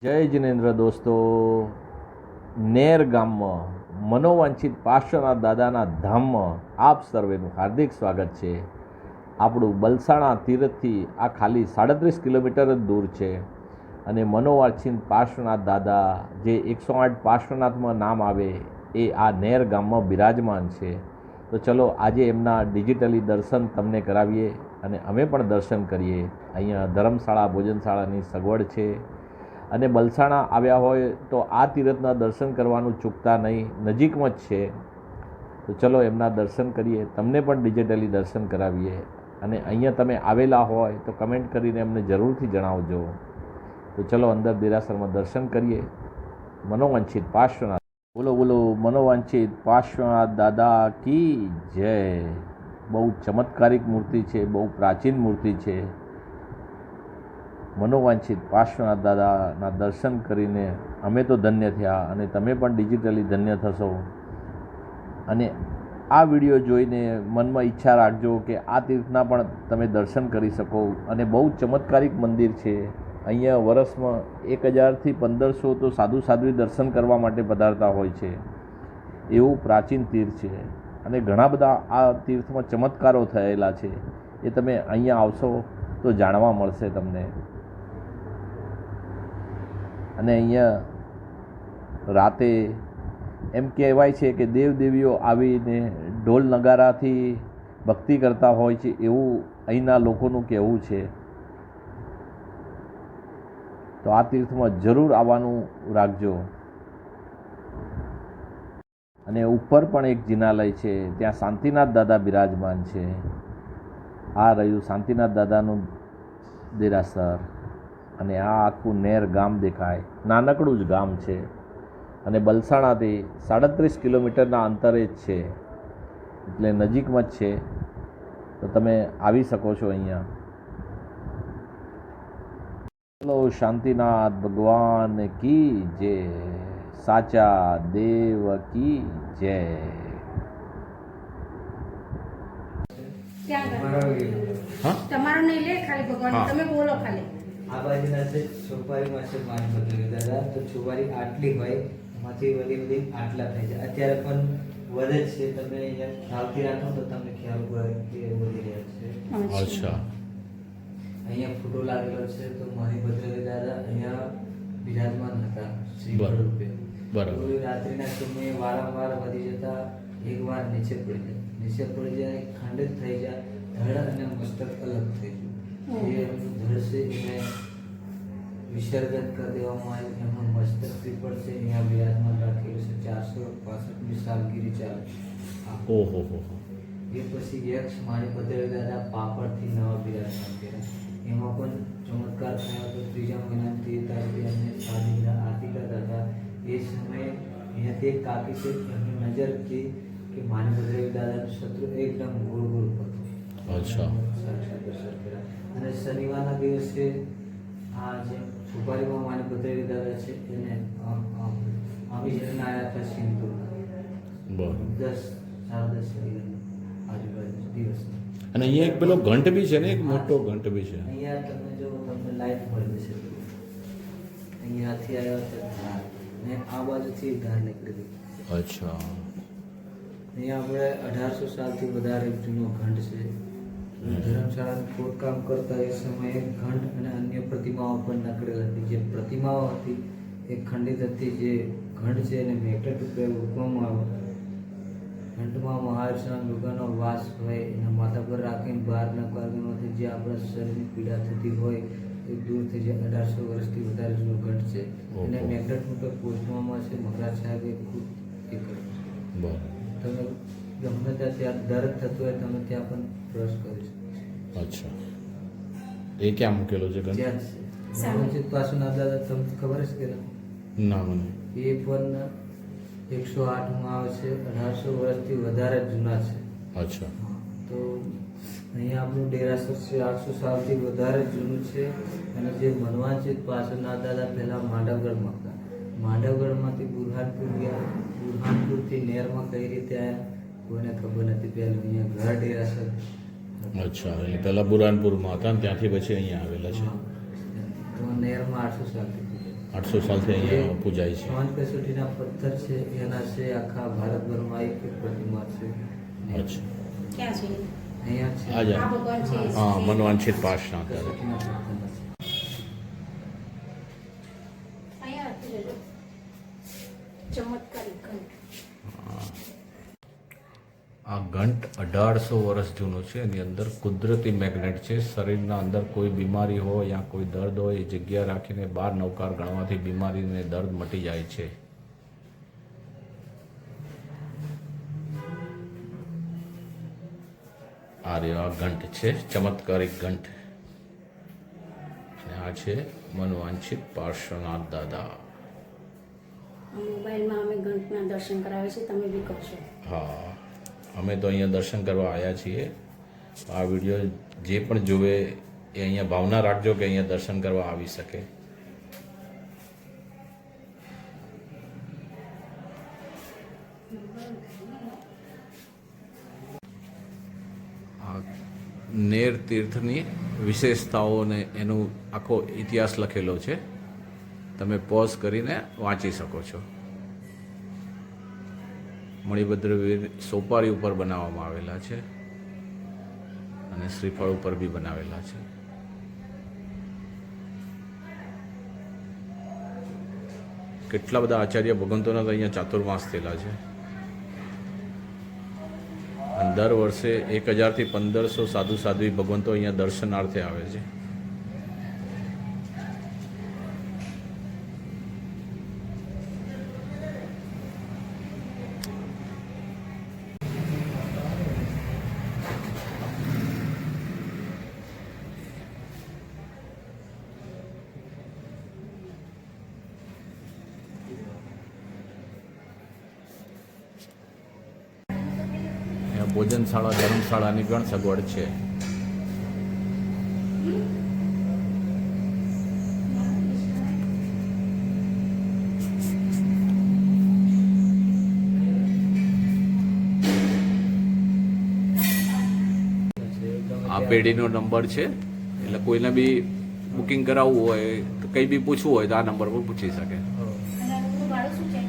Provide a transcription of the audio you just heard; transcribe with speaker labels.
Speaker 1: જય જિનેન્દ્ર દોસ્તો. નેર ગામમાં મનોવાંછિત પાર્શ્વનાથ દાદાના ધામમાં આપ સર્વેનું હાર્દિક સ્વાગત છે. આપણું બલસાણા તીરથથી આ ખાલી 37 કિલોમીટર જ દૂર છે અને મનોવાંછિત પાર્શ્વનાથ દાદા જે 108 પાર્શ્વનાથમાં નામ આવે એ આ નેર ગામમાં બિરાજમાન છે. તો ચલો આજે એમના ડિજિટલી દર્શન તમને કરાવીએ અને અમે પણ દર્શન કરીએ. અહીંયા ધર્મશાળા ભોજનશાળાની સગવડ છે અને બલસાણા આવ્યા હોય તો આ તીરથના દર્શન કરવાનું ચૂકતા નહીં, નજીકમાં જ છે. તો ચલો એમના દર્શન કરીએ, તમને પણ ડિજિટલી દર્શન કરાવીએ અને અહીંયા તમે આવેલા હોય તો કમેન્ટ કરીને અમને જરૂરથી જણાવજો. તો ચલો અંદર દેરાસરમાં દર્શન કરીએ. મનોવાંછિત પાર્શ્વનાથ, બોલો બોલો મનોવાંછિત પાર્શ્વનાથ દાદા કી જય. બહુ ચમત્કારિક મૂર્તિ છે, બહુ પ્રાચીન મૂર્તિ છે. મનોવાંછિત પાર્શ્વનાથ દાદાના દર્શન કરીને અમે તો ધન્ય થયા અને તમે પણ ડિજિટલી ધન્ય થશો. અને આ વિડીયો જોઈને મનમાં ઈચ્છા રાખજો કે આ તીર્થના પણ તમે દર્શન કરી શકો. અને બહુ ચમત્કારિક મંદિર છે. અહીંયા વર્ષમાં 1000થી 1500 તો સાધુ સાધ્વી દર્શન કરવા માટે પધારતા હોય છે. એવું પ્રાચીન તીર્થ છે અને ઘણા બધા આ તીર્થમાં ચમત્કારો થયેલા છે. એ તમે અહીંયા આવશો તો જાણવા મળશે તમને. અને અહીંયા રાતે એમ કહેવાય છે કે દેવદેવીઓ આવીને ઢોલ નગારાથી ભક્તિ કરતા હોય છે, એવું અહીંના લોકોનું કહેવું છે. તો આ તીર્થમાં જરૂર આવવાનું રાખજો. અને ઉપર પણ એક જિનાલય છે, ત્યાં શાંતિનાથ દાદા બિરાજમાન છે. આ રહ્યું શાંતિનાથ દાદાનું દેરાસર અને આ આખું નેર ગામ દેખાય. નાનકડું જ ગામ છે અને બલસાણાથી 37 કિલોમીટરના અંતરે જ છે, એટલે નજીકમાં જ છે. તો તમે આવી શકો છો અહીંયા. ચલો શાંતિનાથ ભગવાન કી જય, સાચા દેવ કી જય.
Speaker 2: તમારો નહીં લે, ખાલી ભગવાન તમે બોલો ખાલી.
Speaker 3: આ બાજુના છે છોપારીમાં છે માની બદલી દાદા. તો છોપારી આટલી હોય એમાંથી વધી વધી આટલા થઈ જાય. અત્યારે પણ વધે જ છે. તમે અહીંયા આવતી રાખો તો તમને ખ્યાલ પડે કે વધી રહ્યા છે.
Speaker 1: અચ્છા.
Speaker 3: અહીંયા ફોટો લાગેલો છે. તો માની બદલી દાદા અહીંયા બિરાજમાન હતા શ્રી રૂપે.
Speaker 1: બરાબર.
Speaker 3: રાત્રિના સમયે વારંવાર વધી જતા એકવાર નીચે પડી જાય. નીચે પડી જાય, ખંડિત થઈ જાય, ધડ અને મસ્તક અલગ થઈ જાય. એ ધડ છે એને વિસર્જન કરી દેવામાં આવ્યું. એમનું મસ્તક પીપળ છે અહીંયા બિરાજમાન રાખેલું છે. 465મી સાલગીરી ચાલે.
Speaker 1: ઓહો હો.
Speaker 3: એ પછી યક્ષ માણી બદલી દાદા પાપડથી નવા બિરાજમાન કર્યા. એમાં પણ ચમત્કાર થયો હતો. 3જા મહિનાની 13 તારીખે એમને સાધીના આરતી કરતા હતા. એ સમયે અહીંયાથી એક કાકી છે, એમની નજરથી કે માની બદલી દાદાનું શત્રુ એકદમ ગોળ ગોળ હતો.
Speaker 1: અચ્છા.
Speaker 3: સાક્ષાત દર્શન કર્યા. અને શનિવારના દિવસે આ જે સુપારીમાં માની બદલી દાદા છે એને આવી જણા આવ્યા હતા સિંધુના.
Speaker 1: બરાબર.
Speaker 3: 10-10:30 આજુબાજુ દિવસ.
Speaker 1: અને અહીંયા એક પેલો ઘંટ બી છે ને, એક મોટો ઘંટ બી છે.
Speaker 3: અહીંયા તમે જો તમને લાઈટ મળી જશે. અહીંયાથી આવ્યો છે ધાર ને આ બાજુથી ધાર નીકળી.
Speaker 1: અચ્છા.
Speaker 3: અહીંયા આપણે 1800 સાલથી વધારે જૂનો ઘંટ છે. ધર્મશાળાનું ખોદકામ કરતા એ સમયે ઘંટ અને અન્ય પ્રતિમાઓ પણ નકળેલ હતી. જે પ્રતિમાઓ હતી એ ખંડિત હતી. જે ઘંટ છે એને મેગ્નેટ રૂપે મૂકવામાં આવ્યો. ઘંટમાં મહાવિષ્ણુના મૃગનો વાસ હોય, એના માથા પર રાખીને બહારના કાર્યમાંથી જે આપણા શરીરની પીડા થતી હોય એ દૂર થઈ જાય. 1800 વર્ષથી વધારે જૂનો ઘંટ છે. એને મેગ્નેટ રૂપે પૂજવામાં છે. મહારાજ સાહેબે ખૂબ એ કર્યું.
Speaker 1: બરાબર.
Speaker 3: તમે ગમે ત્યાં દર્દ થતું હોય તમે ત્યાં પણ બ્રશ કરી શકો.
Speaker 1: અચ્છા. એ ક્યાં મૂકેલો છે ઘંટ?
Speaker 3: ત્યાં છે મનોવાંછિત પાર્શ્વનાથ દાદા. તમને ખબર છે કે
Speaker 1: ના મને.
Speaker 3: એ પણ 108માં આવે છે. 1800 વર્ષથી વધારે જૂના છે.
Speaker 1: અચ્છા.
Speaker 3: તો અહીંયા આપણું ડેરાસર છે 800 સાલથી વધારે જૂનું છે. અને જે મનોવાંછિત પાર્શ્વનાથ દાદા પહેલાં માંડવગઢમાં હતા. માંડવગઢમાંથી બુરહાનપુર ગયા. બુરહાનપુરથી નેરમાં કઈ રીતે આવ્યા કોઈને ખબર નથી. પહેલાં અહીંયા ઘર ડેરાસર.
Speaker 1: અચ્છા. એટલે પહેલાં બુરાનપુરમાં હતા ને ત્યાંથી પછી અહીંયા આવેલા છે.
Speaker 3: તો નેરમાં 800 સાલથી
Speaker 1: 800 સાલથી અહીંયા પૂજાય છે.
Speaker 3: પાંચ કસોટીના પથ્થર છે એના છે આખા ભારતભરમાં એક એક પ્રતિમા છે
Speaker 1: અચ્છા
Speaker 2: ક્યાં છે
Speaker 3: અહીંયા છે
Speaker 1: આજે
Speaker 2: આ ભગવાન છે
Speaker 1: હા મનવાંછિત પાસના કરે.
Speaker 3: કસોટીના પથ્થરના છે.
Speaker 2: અહીંયા આપી દેજો ચમત્કારિક ઘંટ
Speaker 1: આ ઘંટ 1800 વર્ષ જૂનું છે. એની અંદર કુદરતી મેગ્નેટ છે. શરીરના અંદર કોઈ બીમારી હોય યા કોઈ દર્દ હોય એ જગ્યા રાખીને 12 નવકાર ગણવાથી બીમારીને દર્દ મટી જાય છે. આ રહ્યો આ ઘંટ છે ચમત્કારિક ઘંટ. અને આ છે મનવાંછિત પાર્શ્વનાથ દાદા.
Speaker 2: મોબાઈલમાં અમે ઘંટના દર્શન કરાવે છે તમે બી કરશો
Speaker 1: હા અમે તો અહીંયા દર્શન કરવા આવ્યા છીએ. આ વિડીયો જે પણ જોવે એ અહીંયા ભાવના રાખજો કે અહીંયા દર્શન કરવા આવી શકે. આ નેર તીર્થની વિશેષતાઓને એનો આખો ઇતિહાસ લખેલો છે. તમે પોઝ કરીને વાંચી શકો છો. મણિભદ્રવીર સોપારી ઉપર બનાવવામાં આવેલા છે અને શ્રીફળ ઉપર બી બનાવેલા છે. કેટલા બધા આચાર્ય ભગવંતોના તો અહીંયા ચાતુર્માસ થયેલા છે. અને દર વર્ષે 1000 થી 1500 સાધુ સાધ્વી ભગવંતો અહીંયા દર્શનાર્થે આવે છે. અહીંયા ભોજનશાળા ધર્મશાળાની પણ સગવડ છે. આ પેઢીનો નંબર છે એટલે કોઈને બી બુકિંગ કરાવવું હોય તો કંઈ બી પૂછવું હોય તો આ નંબર પર પૂછી શકે.
Speaker 2: અને આનું ભાડું શું છે